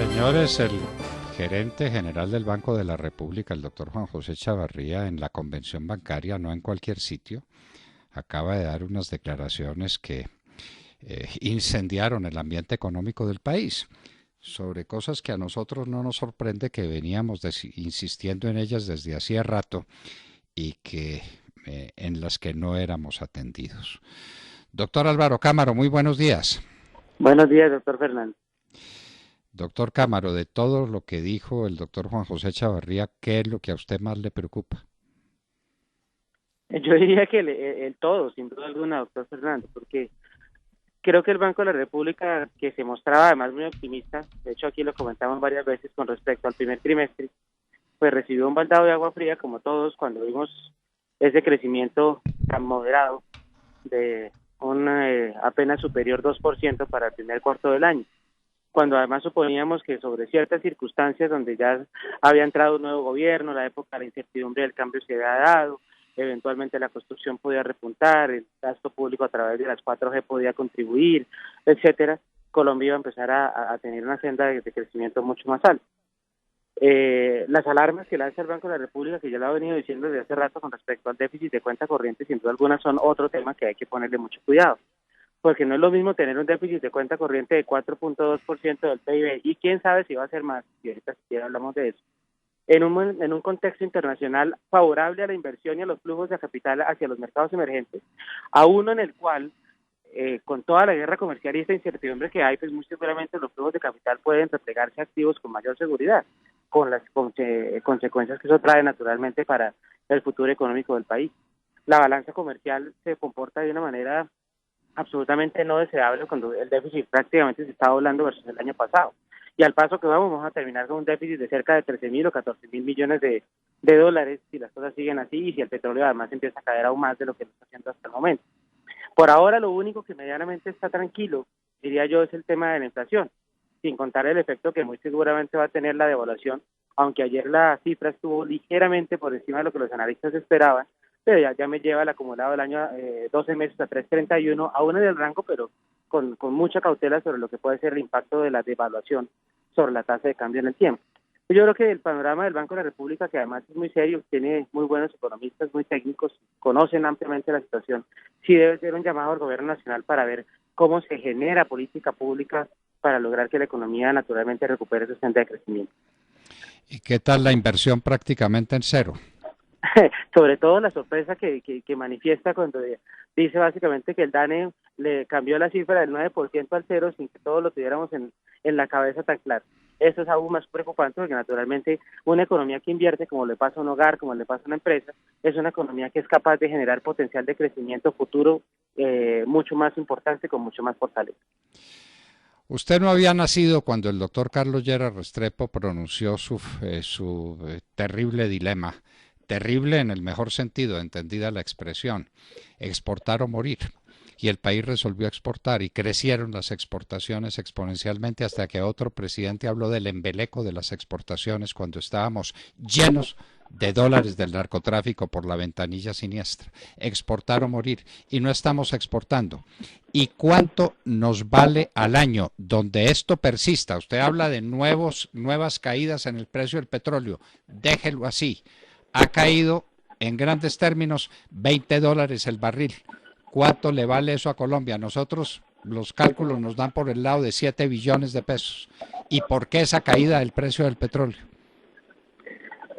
Señores, el gerente general del Banco de la República, el doctor Juan José Chavarría, en la convención bancaria, no en cualquier sitio, acaba de dar unas declaraciones que incendiaron el ambiente económico del país sobre cosas que a nosotros no nos sorprende, que veníamos insistiendo en ellas desde hacía rato y que en las que no éramos atendidos. Doctor Álvaro Cámaro, muy buenos días. Buenos días, doctor Fernando. Doctor Cámaro, de todo lo que dijo el doctor Juan José Chavarría, ¿qué es lo que a usted más le preocupa? Yo diría que el todo, sin duda alguna, doctor Fernando, porque creo que el Banco de la República, que se mostraba además muy optimista, de hecho aquí lo comentamos varias veces con respecto al primer trimestre, pues recibió un baldado de agua fría como todos cuando vimos ese crecimiento tan moderado de un apenas superior 2% para el primer cuarto del año, cuando además suponíamos que sobre ciertas circunstancias donde ya había entrado un nuevo gobierno, la época de la incertidumbre del cambio se había dado, eventualmente la construcción podía repuntar, el gasto público a través de las 4G podía contribuir, etcétera, Colombia iba a empezar a tener una senda de crecimiento mucho más alta. Las alarmas que lanza el Banco de la República, que ya lo ha venido diciendo desde hace rato con respecto al déficit de cuenta corriente, sin duda alguna son otro tema que hay que ponerle mucho cuidado, porque no es lo mismo tener un déficit de cuenta corriente de 4.2% del PIB, y quién sabe si va a ser más, y ahorita siquiera hablamos de eso, en un contexto internacional favorable a la inversión y a los flujos de capital hacia los mercados emergentes, a uno en el cual, con toda la guerra comercial y esta incertidumbre que hay, pues muy seguramente los flujos de capital pueden replegarse a activos con mayor seguridad, con las consecuencias que eso trae naturalmente para el futuro económico del país. La balanza comercial se comporta de una manera absolutamente no deseable cuando el déficit prácticamente se está doblando versus el año pasado. Y al paso que vamos a terminar con un déficit de cerca de 13.000 o 14.000 millones de dólares si las cosas siguen así y si el petróleo además empieza a caer aún más de lo que lo está haciendo hasta el momento. Por ahora lo único que medianamente está tranquilo, diría yo, es el tema de la inflación, sin contar el efecto que muy seguramente va a tener la devaluación, aunque ayer la cifra estuvo ligeramente por encima de lo que los analistas esperaban, pero ya me lleva el acumulado del año 12 meses a 3.31, aún en el rango, pero con mucha cautela sobre lo que puede ser el impacto de la devaluación sobre la tasa de cambio en el tiempo. Yo creo que el panorama del Banco de la República, que además es muy serio, tiene muy buenos economistas, muy técnicos, conocen ampliamente la situación, sí debe ser un llamado al gobierno nacional para ver cómo se genera política pública para lograr que la economía naturalmente recupere su senda de crecimiento. ¿Y qué tal la inversión prácticamente en cero? Sobre todo la sorpresa que manifiesta cuando dice básicamente que el DANE le cambió la cifra del 9% al cero sin que todos lo tuviéramos en la cabeza tan claro. Eso es aún más preocupante porque naturalmente una economía que invierte, como le pasa a un hogar, como le pasa a una empresa, es una economía que es capaz de generar potencial de crecimiento futuro mucho más importante, con mucho más fortaleza. Usted no había nacido cuando el doctor Carlos Llera Restrepo pronunció su terrible dilema, terrible en el mejor sentido, entendida la expresión, exportar o morir. Y el país resolvió exportar y crecieron las exportaciones exponencialmente hasta que otro presidente habló del embeleco de las exportaciones cuando estábamos llenos de dólares del narcotráfico por la ventanilla siniestra. Exportar o morir. Y no estamos exportando. ¿Y cuánto nos vale al año donde esto persista? Usted habla de nuevas caídas en el precio del petróleo. Déjelo así. Ha caído en grandes términos $20 el barril. ¿Cuánto le vale eso a Colombia? Nosotros los cálculos nos dan por el lado de 7 billones de pesos. ¿Y por qué esa caída del precio del petróleo?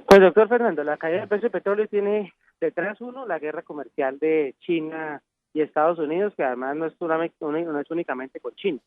Pues doctor Fernando, la caída del precio del petróleo tiene detrás uno la guerra comercial de China y Estados Unidos, que además no es únicamente con China.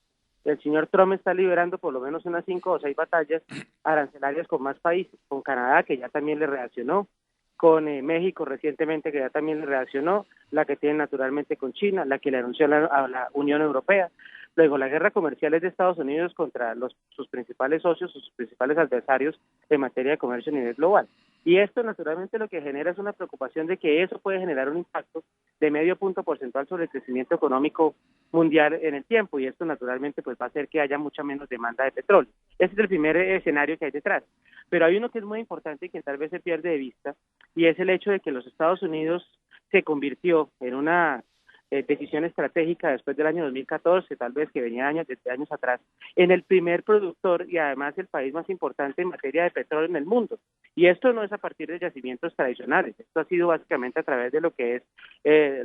El señor Trump está liberando por lo menos unas 5 o 6 batallas arancelarias con más países, con Canadá, que ya también le reaccionó, con México recientemente, que ya también le reaccionó, la que tiene naturalmente con China, la que le anunció a la Unión Europea. Luego, la guerra comercial es de Estados Unidos contra sus principales socios, sus principales adversarios en materia de comercio a nivel global. Y esto naturalmente lo que genera es una preocupación de que eso puede generar un impacto de medio punto porcentual sobre el crecimiento económico mundial en el tiempo, y esto naturalmente pues va a hacer que haya mucha menos demanda de petróleo. Ese es el primer escenario que hay detrás. Pero hay uno que es muy importante y que tal vez se pierde de vista, y es el hecho de que los Estados Unidos se convirtió en una decisión estratégica después del año 2014, tal vez que venía desde años atrás, en el primer productor y además el país más importante en materia de petróleo en el mundo. Y esto no es a partir de yacimientos tradicionales, esto ha sido básicamente a través de lo que es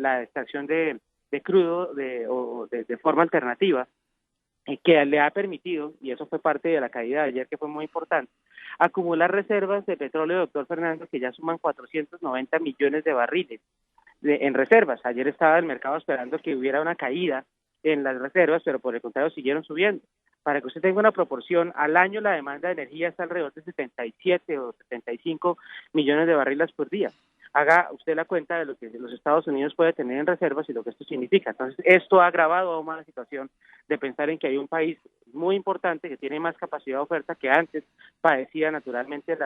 la extracción de crudo de forma alternativa, que le ha permitido, y eso fue parte de la caída de ayer que fue muy importante, acumular reservas de petróleo, doctor Fernando, que ya suman 490 millones de barriles en reservas. Ayer estaba el mercado esperando que hubiera una caída en las reservas, pero por el contrario siguieron subiendo. Para que usted tenga una proporción, al año la demanda de energía está alrededor de 77 o 75 millones de barriles por día. Haga usted la cuenta de lo que los Estados Unidos puede tener en reservas y lo que esto significa. Entonces, esto ha agravado aún más la situación de pensar en que hay un país muy importante que tiene más capacidad de oferta que antes padecía naturalmente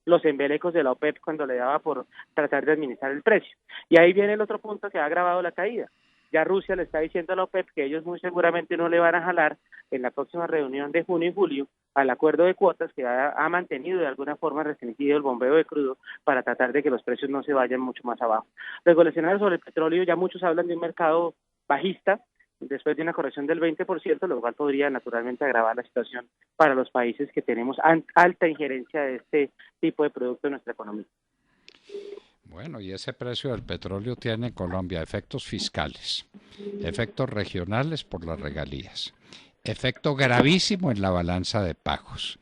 los embelecos de la OPEP cuando le daba por tratar de administrar el precio. Y ahí viene el otro punto que ha agravado la caída. Ya Rusia le está diciendo a la OPEP que ellos muy seguramente no le van a jalar en la próxima reunión de junio y julio al acuerdo de cuotas que ha mantenido de alguna forma restringido el bombeo de crudo para tratar de que los precios no se vayan mucho más abajo. Luego, el escenario sobre el petróleo, ya muchos hablan de un mercado bajista después de una corrección del 20%, lo cual podría naturalmente agravar la situación para los países que tenemos alta injerencia de este tipo de producto en nuestra economía. Bueno, y ese precio del petróleo tiene en Colombia efectos fiscales, efectos regionales por las regalías, efecto gravísimo en la balanza de pagos,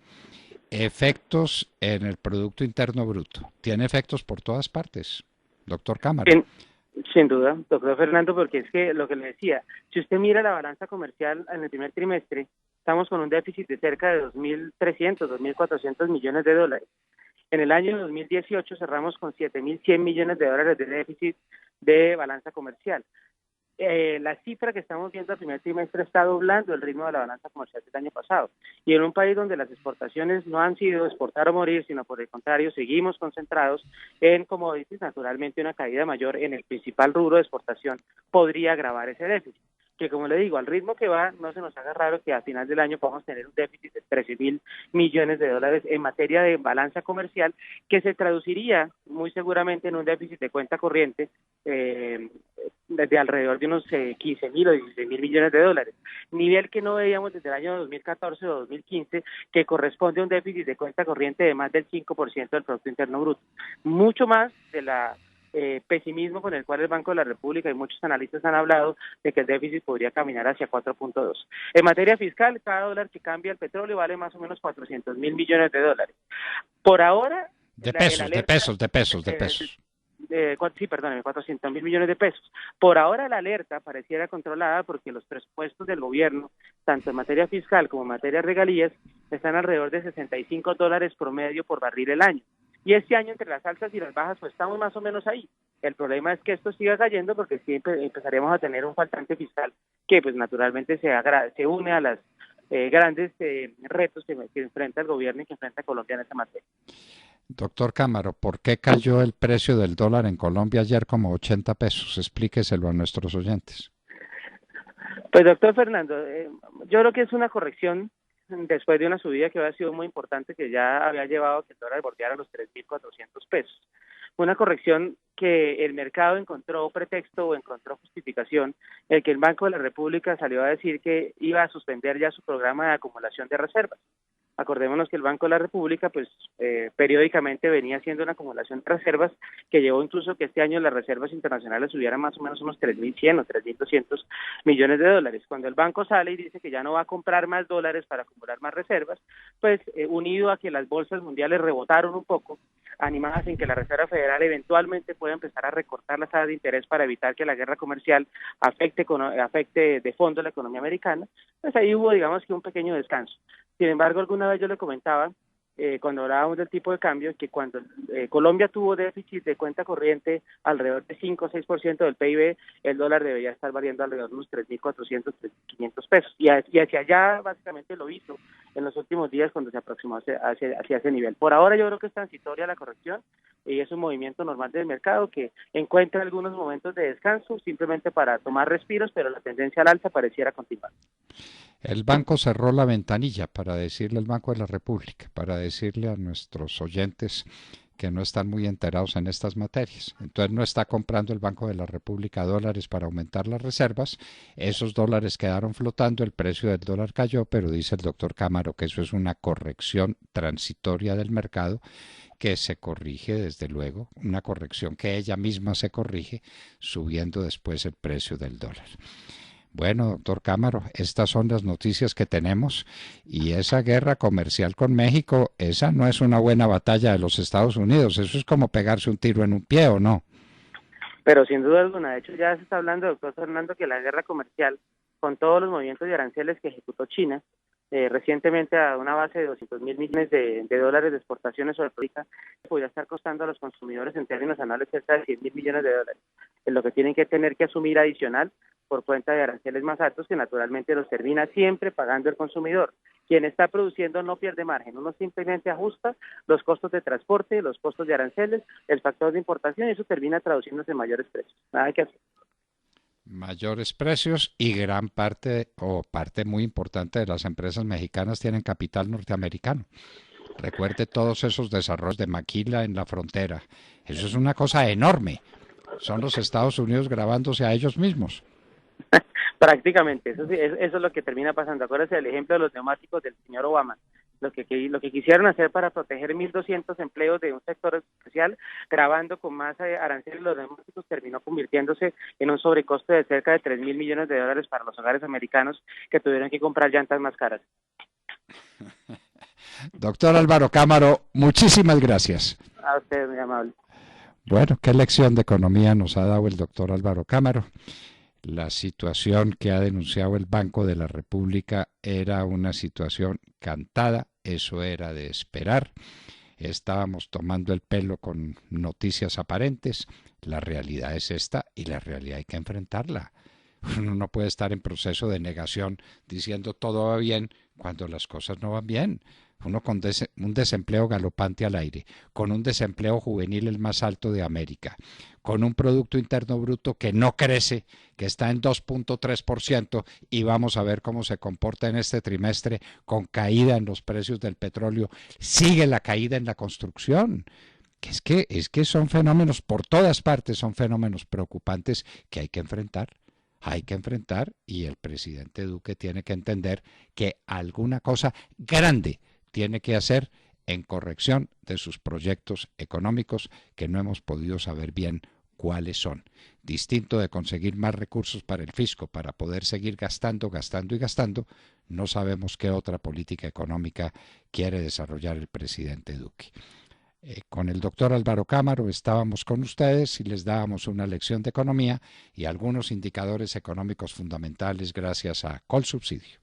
efectos en el Producto Interno Bruto. Tiene efectos por todas partes, doctor Cámara. Sin duda, doctor Fernando, porque es que lo que le decía, si usted mira la balanza comercial en el primer trimestre, estamos con un déficit de cerca de 2.300, 2.400 millones de dólares. En el año 2018 cerramos con 7.100 millones de dólares de déficit de balanza comercial. La cifra que estamos viendo al primer trimestre está doblando el ritmo de la balanza comercial del año pasado. Y en un país donde las exportaciones no han sido exportar o morir, sino por el contrario, seguimos concentrados en commodities, naturalmente una caída mayor en el principal rubro de exportación podría agravar ese déficit. Que como le digo, al ritmo que va, no se nos haga raro que a final del año podamos tener un déficit de 13.000 millones de dólares en materia de balanza comercial, que se traduciría muy seguramente en un déficit de cuenta corriente de alrededor de unos 15.000 o 16.000 millones de dólares. Nivel que no veíamos desde el año 2014 o 2015, que corresponde a un déficit de cuenta corriente de más del 5% del Producto Interno Bruto. Mucho más de la pesimismo con el cual el Banco de la República y muchos analistas han hablado de que el déficit podría caminar hacia 4.2. En materia fiscal, cada dólar que cambia el petróleo vale más o menos 400.000 millones de dólares. Por ahora... De pesos. Sí, perdóneme, 400.000 millones de pesos. Por ahora la alerta pareciera controlada porque los presupuestos del gobierno, tanto en materia fiscal como en materia de regalías, están alrededor de $65 promedio por barril el año. Y este año entre las altas y las bajas pues estamos más o menos ahí. El problema es que esto siga cayendo porque siempre empezaremos a tener un faltante fiscal que pues naturalmente se une a los grandes retos que enfrenta el gobierno y que enfrenta Colombia en esta materia. Doctor Cámara, ¿por qué cayó el precio del dólar en Colombia ayer como 80 pesos? Explíqueselo a nuestros oyentes. Pues doctor Fernando, yo creo que es una corrección después de una subida que había sido muy importante, que ya había llevado a que el dólar bordeara los 3.400 pesos. Una corrección que el mercado encontró pretexto o encontró justificación, el que el Banco de la República salió a decir que iba a suspender ya su programa de acumulación de reservas. Acordémonos que el Banco de la República pues periódicamente venía haciendo una acumulación de reservas que llevó incluso que este año las reservas internacionales subieran más o menos unos 3.100 o 3.200 millones de dólares. Cuando el banco sale y dice que ya no va a comprar más dólares para acumular más reservas, pues unido a que las bolsas mundiales rebotaron un poco, animadas en que la Reserva Federal eventualmente pueda empezar a recortar las tasas de interés para evitar que la guerra comercial afecte de fondo la economía americana, pues ahí hubo digamos que un pequeño descanso. Sin embargo, alguna vez yo le comentaba, cuando hablábamos del tipo de cambio, que cuando Colombia tuvo déficit de cuenta corriente alrededor de 5 o 6% del PIB, el dólar debería estar variando alrededor de unos 3.400, 3.500 pesos. Y hacia allá básicamente lo hizo en los últimos días cuando se aproximó hacia ese nivel. Por ahora yo creo que es transitoria la corrección y es un movimiento normal del mercado que encuentra algunos momentos de descanso simplemente para tomar respiros, pero la tendencia al alza pareciera continuar. El banco cerró la ventanilla para decirle al Banco de la República, para decirle a nuestros oyentes que no están muy enterados en estas materias. Entonces no está comprando el Banco de la República dólares para aumentar las reservas. Esos dólares quedaron flotando, el precio del dólar cayó, pero dice el doctor Cámaro que eso es una corrección transitoria del mercado que se corrige desde luego, una corrección que ella misma se corrige subiendo después el precio del dólar. Bueno, doctor Cámaro, estas son las noticias que tenemos y esa guerra comercial con México, esa no es una buena batalla de los Estados Unidos, eso es como pegarse un tiro en un pie, ¿o no? Pero sin duda alguna, de hecho ya se está hablando, doctor Fernando, que la guerra comercial, con todos los movimientos de aranceles que ejecutó China, recientemente a una base de 200.000 millones de dólares de exportaciones sobre África, podría estar costando a los consumidores en términos anuales cerca de 100.000 millones de dólares, es lo que tienen que tener que asumir adicional por cuenta de aranceles más altos que naturalmente los termina siempre pagando el consumidor. Quien está produciendo no pierde margen, uno simplemente ajusta los costos de transporte, los costos de aranceles, el factor de importación y eso termina traduciéndose en mayores precios. Nada que hacer. Mayores precios y gran parte o parte muy importante de las empresas mexicanas tienen capital norteamericano. Recuerde todos esos desarrollos de maquila en la frontera. Eso es una cosa enorme. Son los Estados Unidos grabándose a ellos mismos. Prácticamente, eso es lo que termina pasando. Acuérdense del ejemplo de los neumáticos del señor Obama. Lo que quisieron hacer para proteger 1.200 empleos de un sector especial, grabando con más aranceles los neumáticos, terminó convirtiéndose en un sobrecosto de cerca de 3.000 millones de dólares para los hogares americanos que tuvieron que comprar llantas más caras. Doctor Álvaro Cámaro, muchísimas gracias. A usted, muy amable. Bueno, qué lección de economía nos ha dado el doctor Álvaro Cámaro. La situación que ha denunciado el Banco de la República era una situación cantada, eso era de esperar. Estábamos tomando el pelo con noticias aparentes. La realidad es esta y la realidad hay que enfrentarla. Uno no puede estar en proceso de negación diciendo todo va bien cuando las cosas no van bien. Uno con un desempleo galopante al aire, con un desempleo juvenil el más alto de América, con un Producto Interno Bruto que no crece, que está en 2.3% y vamos a ver cómo se comporta en este trimestre con caída en los precios del petróleo. Sigue la caída en la construcción. Es que son fenómenos por todas partes, son fenómenos preocupantes que hay que enfrentar. Hay que enfrentar y el presidente Duque tiene que entender que alguna cosa grande tiene que hacer en corrección de sus proyectos económicos que no hemos podido saber bien cuáles son. Distinto de conseguir más recursos para el fisco para poder seguir gastando, gastando y gastando, no sabemos qué otra política económica quiere desarrollar el presidente Duque. Con el doctor Álvaro Cámaro estábamos con ustedes y les dábamos una lección de economía y algunos indicadores económicos fundamentales gracias a Colsubsidio.